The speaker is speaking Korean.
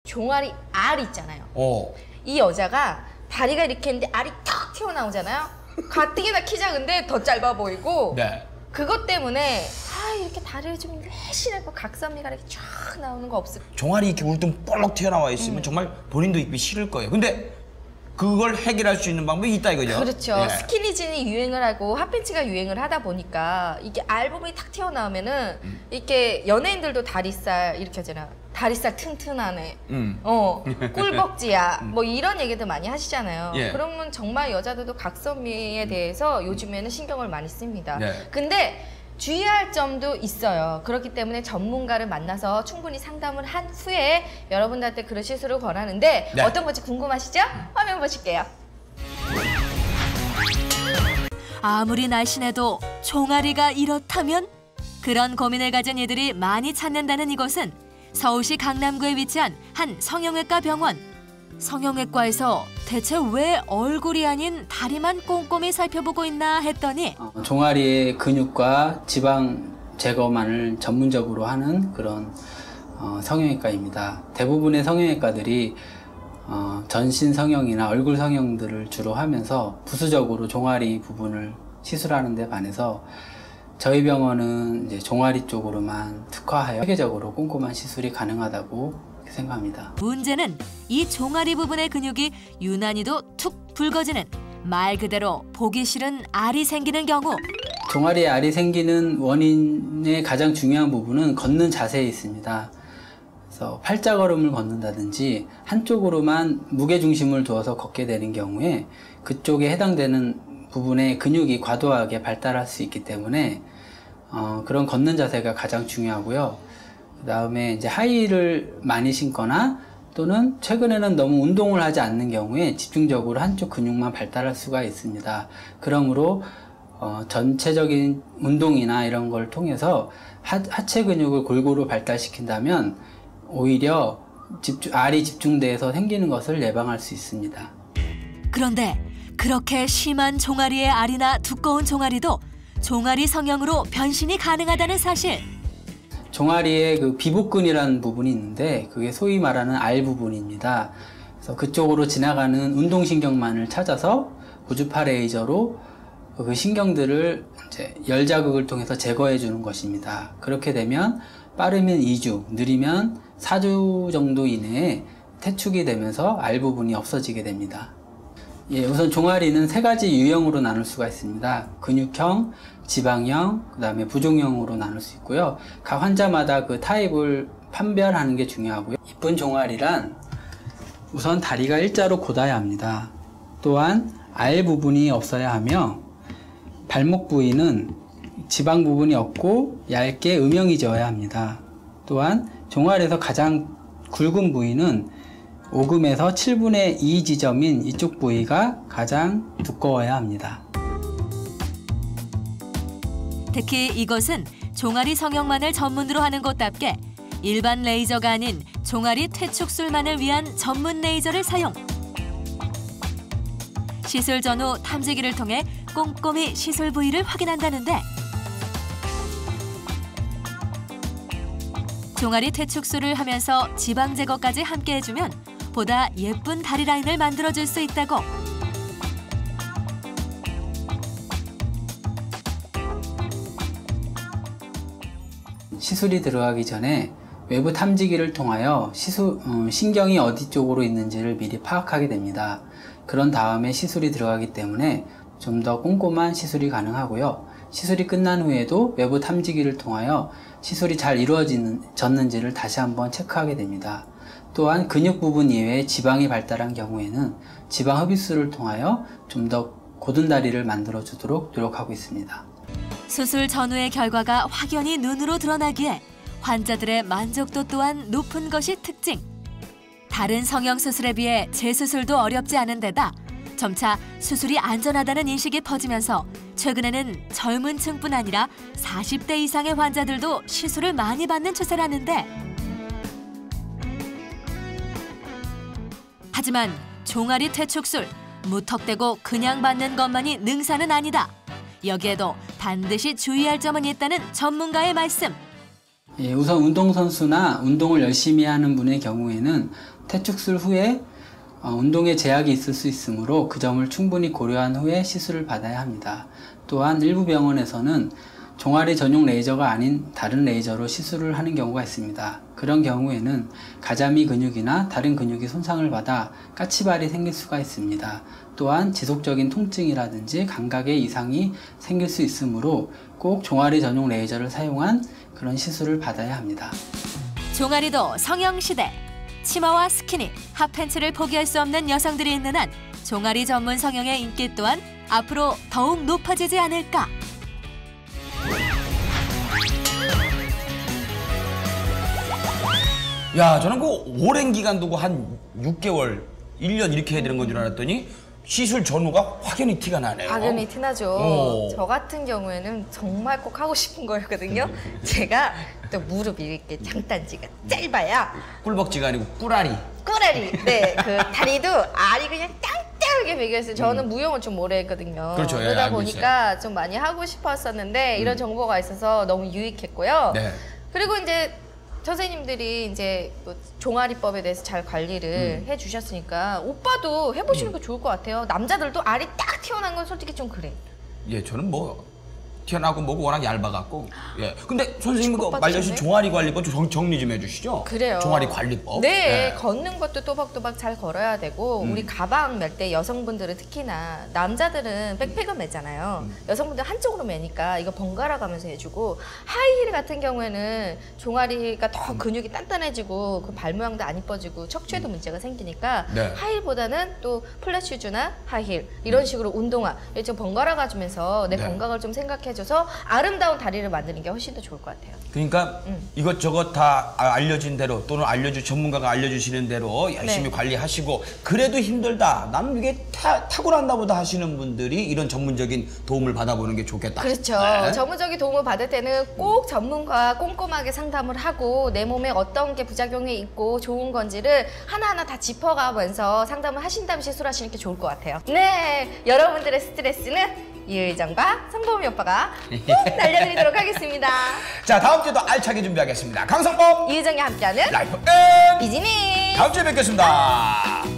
종아리 알 있잖아요. 어. 이 여자가 다리가 이렇게 있는데 알이 턱 튀어나오잖아요. 가뜩이나 키 작은데 더 짧아 보이고 네. 그것 때문에 이렇게 다리를 좀 내쉬고 각선미가 이렇게 쫙 나오는 거 없을까? 종아리 이렇게 울퉁 볼록 튀어나와 있으면 정말 본인도 입기 싫을 거예요. 근데 그걸 해결할 수 있는 방법이 있다 이거죠? 그렇죠. 예. 스키니진이 유행을 하고 핫팬츠가 유행을 하다 보니까 이게 알 부분이 탁 튀어나오면은 이렇게 연예인들도 다리살 이렇게 하잖아. 다리살 튼튼하네. 꿀벅지야. 뭐 이런 얘기도 많이 하시잖아요. 예. 그러면 정말 여자들도 각선미에 대해서 요즘에는 신경을 많이 씁니다. 네. 근데 주의할 점도 있어요. 그렇기 때문에 전문가를 만나서 충분히 상담을 한 후에 여러분들한테 그런 시술을 권하는데 네. 어떤 건지 궁금하시죠? 화면 보실게요. 아무리 날씬해도 종아리가 이렇다면? 그런 고민을 가진 이들이 많이 찾는다는 이곳은 서울시 강남구에 위치한 한 성형외과 병원. 성형외과에서 대체 왜 얼굴이 아닌 다리만 꼼꼼히 살펴보고 있나 했더니 종아리의 근육과 지방 제거만을 전문적으로 하는 그런 성형외과입니다. 대부분의 성형외과들이 전신 성형이나 얼굴 성형들을 주로 하면서 부수적으로 종아리 부분을 시술하는 데 반해서 저희 병원은 이제 종아리 쪽으로만 특화하여 체계적으로 꼼꼼한 시술이 가능하다고 생각합니다. 문제는 이 종아리 부분의 근육이 유난히도 툭 붉어지는 말 그대로 보기 싫은 알이 생기는 경우. 종아리에 알이 생기는 원인의 가장 중요한 부분은 걷는 자세에 있습니다. 그래서 팔자걸음을 걷는다든지 한쪽으로만 무게중심을 두어서 걷게 되는 경우에 그쪽에 해당되는 부분의 근육이 과도하게 발달할 수 있기 때문에 그런 걷는 자세가 가장 중요하고요. 그 다음에 이제 하이힐을 많이 신거나 또는 최근에는 너무 운동을 하지 않는 경우에 집중적으로 한쪽 근육만 발달할 수가 있습니다. 그러므로 전체적인 운동이나 이런 걸 통해서 하체 근육을 골고루 발달시킨다면 오히려 알이 집중돼서 생기는 것을 예방할 수 있습니다. 그런데 그렇게 심한 종아리의 알이나 두꺼운 종아리도 종아리 성형으로 변신이 가능하다는 사실. 종아리에 그 비복근이라는 부분이 있는데 그게 소위 말하는 알 부분입니다. 그래서 그쪽으로 지나가는 운동신경만을 찾아서 고주파 레이저로 그 신경들을 이제 열 자극을 통해서 제거해 주는 것입니다. 그렇게 되면 빠르면 2주, 느리면 4주 정도 이내에 퇴축이 되면서 알 부분이 없어지게 됩니다. 예, 우선 종아리는 세 가지 유형으로 나눌 수가 있습니다. 근육형, 지방형, 그 다음에 부종형으로 나눌 수 있고요. 각 환자마다 그 타입을 판별하는 게 중요하고요. 이쁜 종아리란 우선 다리가 일자로 곧아야 합니다. 또한 알 부분이 없어야 하며 발목 부위는 지방 부분이 없고 얇게 음영이 져야 합니다. 또한 종아리에서 가장 굵은 부위는 5금에서 7분의 2 지점인 이쪽 부위가 가장 두꺼워야 합니다. 특히 이것은 종아리 성형만을 전문으로 하는 곳답게 일반 레이저가 아닌 종아리 퇴축술만을 위한 전문 레이저를 사용. 시술 전후 탐지기를 통해 꼼꼼히 시술 부위를 확인한다는데 종아리 퇴축술을 하면서 지방 제거까지 함께 해주면 보다 예쁜 다리 라인을 만들어줄 수 있다고. 시술이 들어가기 전에 외부 탐지기를 통하여 신경이 어디 쪽으로 있는지를 미리 파악하게 됩니다. 그런 다음에 시술이 들어가기 때문에 좀 더 꼼꼼한 시술이 가능하고요. 시술이 끝난 후에도 외부 탐지기를 통하여 시술이 잘 이루어졌는지를 다시 한번 체크하게 됩니다. 또한 근육 부분 이외에 지방이 발달한 경우에는 지방 흡입술을 통하여 좀 더 고든 다리를 만들어 주도록 노력하고 있습니다. 수술 전후의 결과가 확연히 눈으로 드러나기에 환자들의 만족도 또한 높은 것이 특징. 다른 성형수술에 비해 재수술도 어렵지 않은 데다 점차 수술이 안전하다는 인식이 퍼지면서 최근에는 젊은 층뿐 아니라 40대 이상의 환자들도 시술을 많이 받는 추세라는데 하지만 종아리 퇴축술, 무턱대고 그냥 받는 것만이 능사는 아니다. 여기에도 반드시 주의할 점은 있다는 전문가의 말씀. 예, 우선 운동선수나 운동을 열심히 하는 분의 경우에는 퇴축술 후에 운동에 제약이 있을 수 있으므로 그 점을 충분히 고려한 후에 시술을 받아야 합니다. 또한 일부 병원에서는 종아리 전용 레이저가 아닌 다른 레이저로 시술을 하는 경우가 있습니다. 그런 경우에는 가자미 근육이나 다른 근육이 손상을 받아 까치발이 생길 수가 있습니다. 또한 지속적인 통증이라든지 감각의 이상이 생길 수 있으므로 꼭 종아리 전용 레이저를 사용한 그런 시술을 받아야 합니다. 종아리도 성형시대. 치마와 스키니, 핫팬츠를 포기할 수 없는 여성들이 있는 한 종아리 전문 성형의 인기 또한 앞으로 더욱 높아지지 않을까. 야, 저는 그 오랜 기간 두고 한 6개월, 1년 이렇게 해야 되는 건 줄 알았더니 시술 전후가 확연히 티가 나네요. 확연히 티나죠. 오. 저 같은 경우에는 정말 꼭 하고 싶은 거였거든요. 제가 또 무릎이 이렇게 장단지가 짧아야 꿀벅지가 아니고 꿀알이. 꼬라리. 네, 그 다리도 알이 그냥 땅땅하게 베겼어요. 저는 무용을 좀 오래 했거든요. 그렇죠. 예, 그러다 알고 보니까 좀 많이 하고 싶었었는데 이런 정보가 있어서 너무 유익했고요. 네. 그리고 이제 선생님들이 이제 뭐 종아리법에 대해서 잘 관리를 해주셨으니까 오빠도 해보시는 거 좋을 것 같아요. 남자들도 알이 딱 튀어나온 건 솔직히 좀 그래. 예, 저는 뭐 튀어나오고 뭐고 워낙 얇아갖고. 예. 근데 선생님 그 축복 말려주신 받으셨네? 종아리 관리법 좀 정리 좀 해주시죠. 그래요. 종아리 관리법. 네, 예. 걷는 것도 또박또박 잘 걸어야 되고 우리 가방 멜 때 여성분들은 특히나 남자들은 백팩을 매잖아요. 여성분들 한쪽으로 매니까 이거 번갈아 가면서 해주고 하이힐 같은 경우에는 종아리가 더 근육이 단단해지고 그 발 모양도 안 이뻐지고 척추에도 문제가 생기니까 네. 하이힐보다는 또 플랫 슈즈나 하이힐 이런 식으로 운동화 좀 번갈아 가주면서 내 네. 건강을 좀 생각해줘서 아름다운 다리를 만드는 게 훨씬 더 좋을 것 같아요. 그러니까 이것저것 다 알려진 대로 또는 전문가가 알려주시는 대로 열심히 네. 관리하시고 그래도 힘들다. 나는 이게 탁월한다 보다 하시는 분들이 이런 전문적인 도움을 받아보는 게 좋겠다. 그렇죠. 네. 전문적인 도움을 받을 때는 꼭 전문가와 꼼꼼하게 상담을 하고 내 몸에 어떤 게 부작용이 있고 좋은 건지를 하나하나 다 짚어가면서 상담을 하신 다음에 시술하시는 게 좋을 것 같아요. 네, 여러분들의 스트레스는 유일정과 성범이 오빠가 꼭 날려드리도록 하겠습니다. 자, 다음 주에도 알차게 준비하겠습니다. 강성범 유일정이 함께하는 라이프 앤 비즈니스. 다음 주에 뵙겠습니다.